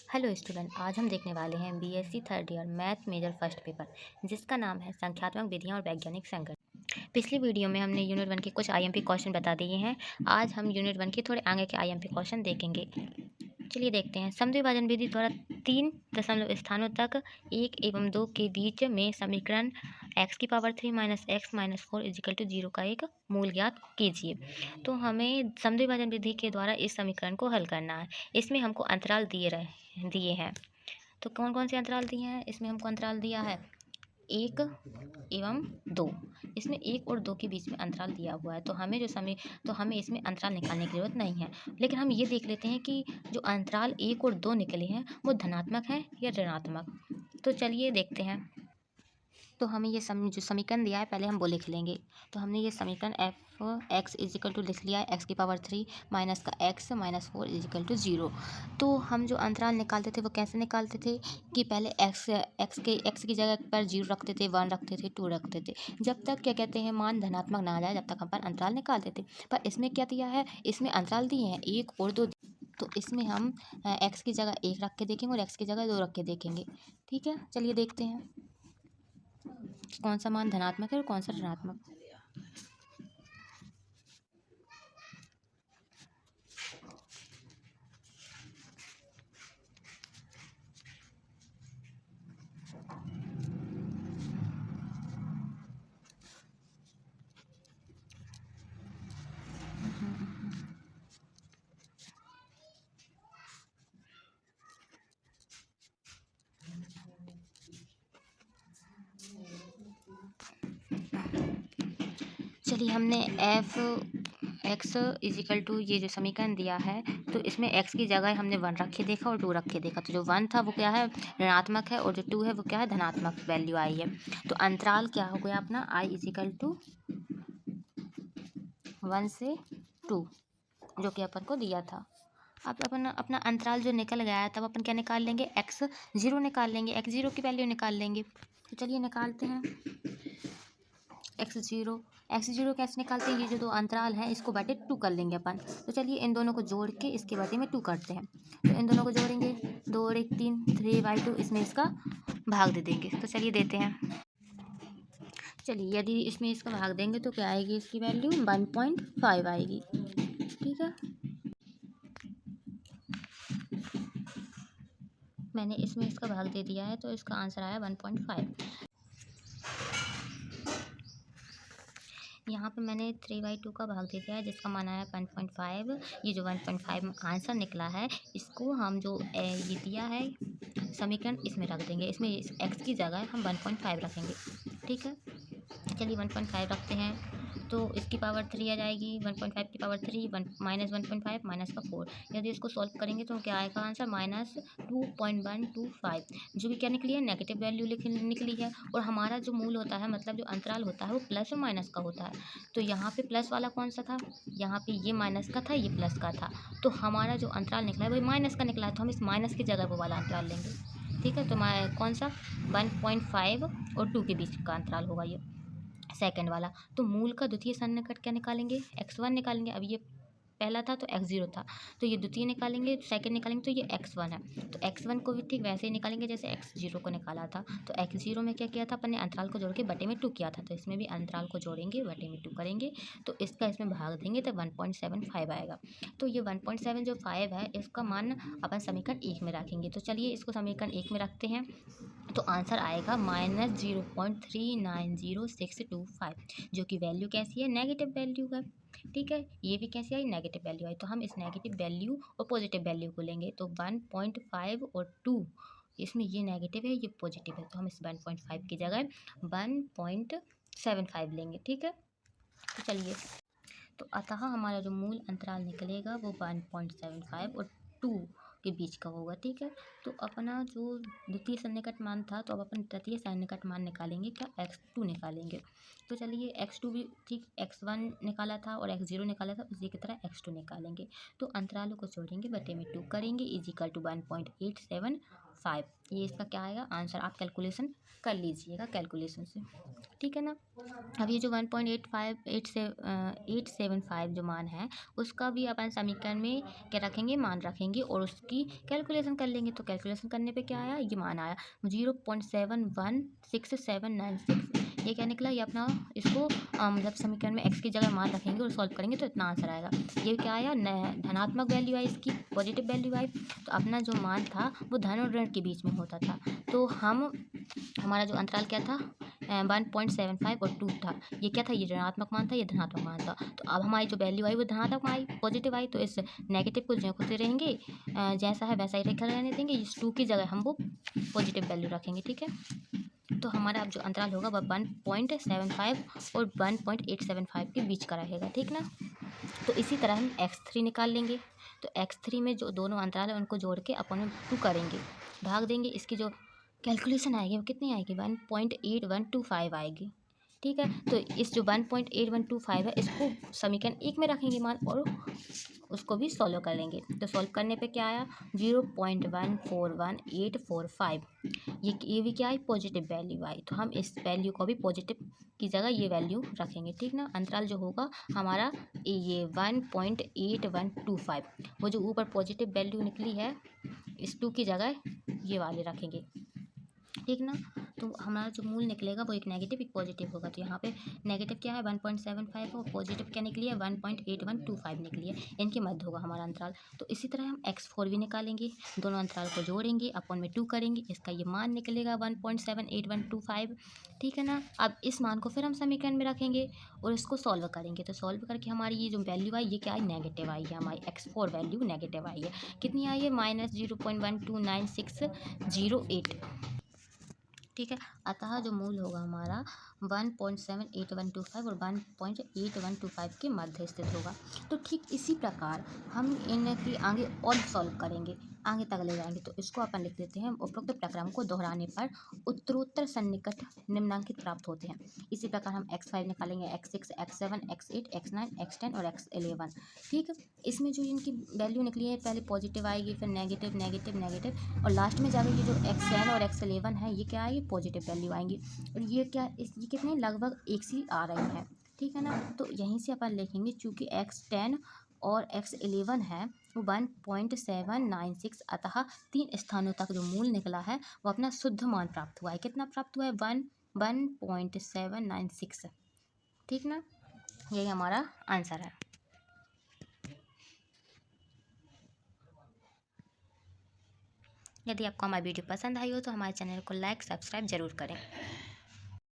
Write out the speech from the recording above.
Hello student, आज हम देखने वाले हैं BSc third year math major first paper, जिसका नाम है संख्यात्मक विधियां और वैज्ञानिक संगत। पिछली वीडियो में हमने यूनिट 1 के कुछ आईएमपी क्वेश्चन बता दिए हैं। आज हम यूनिट 1 के थोड़े आगे के आईएमपी क्वेश्चन देखेंगे। चलिए देखते हैं। समद्विभाजन विधि द्वारा 3 दशमलव स्थानों तक 1 एवं 2 के बीच में समीकरण x³ minus x minus 4 equal to 0 का एक मूल ज्ञात कीजिए। तो हमें समद्विभाजन विधि के द्वारा इस समीकरण को हल करना है। इसमें हमको अंतराल दिए हैं। तो कौन कौन से अंतराल दिए हैं? इसमें हमको अंतराल दिया है 1 एवं 2। इसमें 1 और 2 के बीच में अंतराल दिया हुआ है। तो हमें इसमें अंतराल निकालने की ज़रूरत नहीं है। लेकिन हम ये देख लेते हैं कि जो अंतराल 1 और 2 निकले हैं वो धनात्मक हैं या ऋणात्मक। तो चलिए देखते हैं। तो हमें ये जो समीकरण दिया है पहले हम वो लिख लेंगे। तो हमने ये समीकरण f(x) इजिकल टू लिख लिया है x³ माइनस का x माइनस 4 इजिकल टू 0। तो हम जो अंतराल निकालते थे वो कैसे निकालते थे कि पहले x की जगह पर 0 रखते थे, 1 रखते थे, 2 रखते थे। जब तक क्या कहते हैं मान धनात्मक ना आ जाए जब तक हम पर अंतराल निकालते थे। पर इसमें क्या दिया है, इसमें अंतराल दिए हैं 1 और 2। तो इसमें हम x की जगह 1 रख के देखेंगे और x की जगह 2 रख के देखेंगे। ठीक है, चलिए देखते हैं कौन सा मान धनात्मक है और कौन सा ऋणात्मक। चलिए हमने f(x) इजिकल टू ये जो समीकरण दिया है तो इसमें x की जगह हमने 1 रख के देखा और 2 रख के देखा। तो जो 1 था वो क्या है, ऋणात्मक है, और जो 2 है वो क्या है, धनात्मक वैल्यू आई है। तो अंतराल क्या हो गया अपना, i इजिकल टू 1 से 2, जो कि अपन को दिया था। अब अपन अपना अंतराल जो निकल गया है तब अपन क्या निकाल लेंगे, x0 निकाल लेंगे, x0 की वैल्यू निकाल लेंगे। तो चलिए निकालते हैं x0 कैसे निकालते हैं, ये जो दो अंतराल हैं इसको बटे 2 कर लेंगे अपन। तो चलिए इन दोनों को जोड़ के इसके बटे में 2 करते हैं। तो इन दोनों को जोड़ेंगे, 2 और 1 3, 3/2, इसमें इसका भाग दे देंगे। तो चलिए देते हैं। चलिए यदि इसमें इसका भाग देंगे तो क्या आएगी, इसकी वैल्यू 1.5 आएगी। ठीक है, मैंने इसमें इसका भाग दे दिया है तो इसका आंसर आया 1.5। यहाँ पे मैंने 3/2 का भाग दे दिया है जिसका मान आया 1.5। ये जो 1.5 आंसर निकला है इसको हम जो ये दिया है समीकरण इसमें रख देंगे। इसमें x की जगह हम 1.5 रखेंगे। ठीक है, चलिए 1.5 रखते हैं तो इसकी पावर 3 आ जाएगी। 1.5 की पावर 3, माइनस 1.5 माइनस का 4। यदि इसको सॉल्व करेंगे तो क्या आएगा आंसर, -2.125, जो कि क्या निकली है, नेगेटिव वैल्यू निकली है। और हमारा जो मूल होता है, मतलब जो अंतराल होता है वो प्लस और माइनस का होता है। तो यहाँ पे प्लस वाला कौन सा था, यहाँ पे ये माइनस का था, ये प्लस का था। तो हमारा जो अंतराल निकला है वही माइनस का निकला है, तो हम इस माइनस की जगह वो वाला अंतराल लेंगे। ठीक है, तो कौन सा, 1.5 और 2 के बीच का अंतराल होगा ये सेकंड वाला। तो मूल का द्वितीय सन्निकट क्या निकालेंगे, x1 निकालेंगे। अब ये पहला था तो x0 था, तो ये द्वितीय निकालेंगे, सेकंड निकालेंगे तो ये x1 है। तो x1 को भी ठीक वैसे ही निकालेंगे जैसे x0 को निकाला था। तो x0 में क्या किया था अपन ने, अंतराल को जोड़ के बटे में 2 किया था। तो इसमें भी अंतराल को जोड़ेंगे, बटे में 2 करेंगे, तो इसका इसमें भाग देंगे तो 1.75 आएगा। तो ये 1.7 जो 5 है इसका मान अपन समीकरण 1 में रखेंगे। तो चलिए इसको समीकरण 1 में रखते हैं। तो आंसर आएगा -0.390625, जो कि वैल्यू कैसी है, नेगेटिव वैल्यू है। ठीक है, ये भी कैसी आई, नेगेटिव वैल्यू आई। तो हम इस नेगेटिव वैल्यू और पॉजिटिव वैल्यू को लेंगे। तो 1.5 और 2, इसमें ये नेगेटिव है ये पॉजिटिव है, तो हम इस 1.5 की जगह 1.75 लेंगे। ठीक है, तो चलिए, तो अतः हमारा जो मूल अंतराल निकलेगा वो 1.75 और 2 के बीच का होगा। ठीक है, तो अपना जो द्वितीय सन्निकट मान था तो अब अपन तृतीय सन्निकट मान निकालेंगे, क्या, x2 निकालेंगे। तो चलिए x2 भी ठीक x1 निकाला था और x0 निकाला था, उसी की तरह x2 निकालेंगे। तो अंतरालों को जोड़ेंगे, बटे में 2 करेंगे, इजिकल टू 1.875 5। ये इसका क्या आएगा आंसर, आप कैलकुलेशन कर लीजिएगा कैलकुलेशन से, ठीक है ना। अब ये जो 1.875 जो मान है उसका भी अपन समीकरण में क्या रखेंगे, मान रखेंगे और उसकी कैलकुलेशन कर लेंगे। तो कैलकुलेशन करने पे क्या आया, ये मान आया 0.716796। ये क्या निकला, ये अपना इसको मतलब समीकरण में x की जगह मान रखेंगे और सॉल्व करेंगे तो इतना आंसर आएगा। ये क्या आया, धनात्मक वैल्यू आई, इसकी पॉजिटिव वैल्यू आई। तो अपना जो मान था वो धन और ऋण के बीच में होता था। तो हमारा जो अंतराल क्या था 1.75 और 2 था। ये क्या था, ये ऋणात्मक मान था, ये धनात्मक मान था। तो अब हमारी जो वैल्यू आई वो धनात्मक आई, पॉजिटिव आई। तो इस नेगेटिव को जो खुद रहेंगे जैसा है वैसा ही रहने देंगे। इस 2 की जगह हम वो पॉजिटिव वैल्यू रखेंगे, ठीक है। तो हमारा अब जो अंतराल होगा वह 1.75 और 1.875 के बीच का रहेगा, ठीक ना। तो इसी तरह हम x3 निकाल लेंगे। तो x3 में जो दोनों अंतराल है उनको जोड़ के अपन में 2 करेंगे, भाग देंगे। इसकी जो कैलकुलेशन आएगी वो कितनी आएगी, 1.8125 आएगी, ठीक है। तो इस जो 1.8125 है इसको समीकरण 1 में रखेंगे मान और उसको भी सॉल्व कर लेंगे। तो सॉल्व करने पे क्या आया 0.141845। ये भी क्या आई, पॉजिटिव वैल्यू आई। तो हम इस वैल्यू को भी पॉजिटिव की जगह ये वैल्यू रखेंगे, ठीक ना। अंतराल जो होगा हमारा ये 1.8125, वो जो ऊपर पॉजिटिव वैल्यू निकली है इस 2 की जगह ये वाले रखेंगे, ठीक ना। तो हमारा जो मूल निकलेगा वो एक नेगेटिव एक पॉजिटिव होगा। तो यहाँ पे नेगेटिव क्या है 1.75 और पॉजिटिव क्या निकली है 1.8125 निकली है। इनके मध्य होगा हमारा अंतराल। तो इसी तरह हम x4 भी निकालेंगे, दोनों अंतराल को जोड़ेंगे, अपन में 2 करेंगे, इसका ये मान निकलेगा 1.718125, ठीक है ना। अब इस मान को फिर हम समीकरण में रखेंगे और इसको सॉल्व करेंगे। तो सॉल्व करके हमारी ये जो वैल्यू आई ये क्या आई, नेगेटिव आई है। हमारी x4 वैल्यू नेगेटिव आई है। कितनी आई है, -0.129608, ठीक है। अतः जो मूल होगा हमारा 1.7125 और 1.8125 के मध्य स्थित होगा। तो ठीक इसी प्रकार हम इनकी आगे और सॉल्व करेंगे, आगे तक ले जाएंगे। तो इसको अपन लिख देते हैं, उपरोक्त प्रक्रम को दोहराने पर उत्तरोत्तर सन्निकट निम्नांकित प्राप्त होते हैं। इसी प्रकार हम x5 निकालेंगे, x6, x7, x8, x9, x10 और x11, ठीक है। इसमें जो इनकी वैल्यू निकली है पहले पॉजिटिव आएगी, फिर नेगेटिव नेगेटिव नेगेटिव और लास्ट में जाकर ये जो x10 और x11 है ये क्या आएगी, पॉजिटिव वैल्यू आएंगी। और ये क्या ये कितने लगभग एक सी आ रही है, ठीक है ना। तो यहीं से अपन लिखेंगे चूँकि x10 और x11 है वो 1.796, अतः 3 स्थानों तक जो मूल निकला है वो अपना शुद्ध मान प्राप्त हुआ है। कितना प्राप्त हुआ है 1.796, ठीक ना। यही हमारा आंसर है। यदि आपको हमारी वीडियो पसंद आई हो तो हमारे चैनल को लाइक सब्सक्राइब जरूर करें।